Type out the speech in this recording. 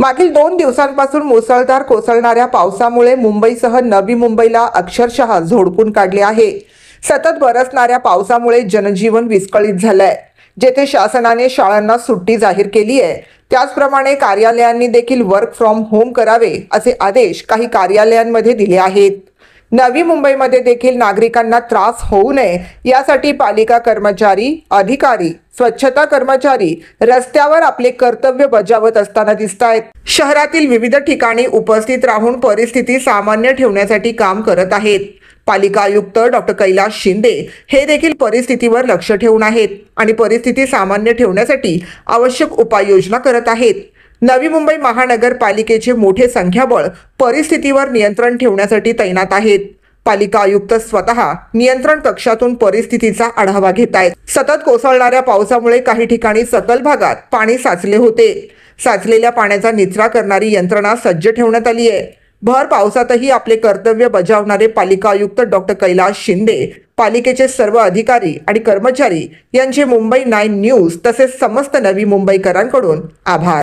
मागील 2 दिवसांपासून मुसळधार कोसळणाऱ्या पावसामुळे मुंबईसह नवी मुंबईला अक्षरशः झोडपून काढले आहे। सतत बरसणाऱ्या पावसामुळे जनजीवन विस्कळीत झालंय। जेथे शासनाने शाळांना सुट्टी जाहीर केली आहे, त्याचप्रमाणे कार्यालयांनी देखील वर्क फ्रॉम होम करावे असे आदेश काही कार्यालयांमध्ये दिले आहेत। नवी मुंबईमध्ये देखील नागरिकांना त्रास होऊ नये यासाठी पालिका कर्मचारी, अधिकारी, स्वच्छता कर्मचारी रस्त्यावर आपले कर्तव्य बजावत असताना दिसतायत। शहरातील विविध ठिकाणी उपस्थित राहून परिस्थिती सामान्य ठेवण्यासाठी काम करत आहेत। पालिका आयुक्त डॉक्टर कैलास शिंदे हे देखील परिस्थितीवर लक्ष ठेवून आहेत आणि परिस्थिती सामान्य ठेवण्यासाठी आवश्यक उपाययोजना करत आहेत। नवी मुंबई महानगरपालिकेचे मोठे संख्याबळ परिस्थितीवर नियंत्रण ठेवण्यासाठी तैनात आहेत। पालिका आयुक्त स्वतः नियंत्रण कक्षातून परिस्थितीचा आढावा घेत आहेत। सतत कोसळणाऱ्या पावसामुळे काही ठिकाणी सखल भागात पाणी साचले होते। साचलेल्या पाण्याचा निचरा करणारी यंत्रणा सज्ज ठेवण्यात आली आहे। भर पावसातही आपले कर्तव्य बजावणारे पालिका आयुक्त डॉक्टर कैलास शिंदे, पालिकेचे सर्व अधिकारी आणि कर्मचारी यांचे मुंबई 9 न्यूज तसेच समस्त नवी मुंबईकरांकडून आभार।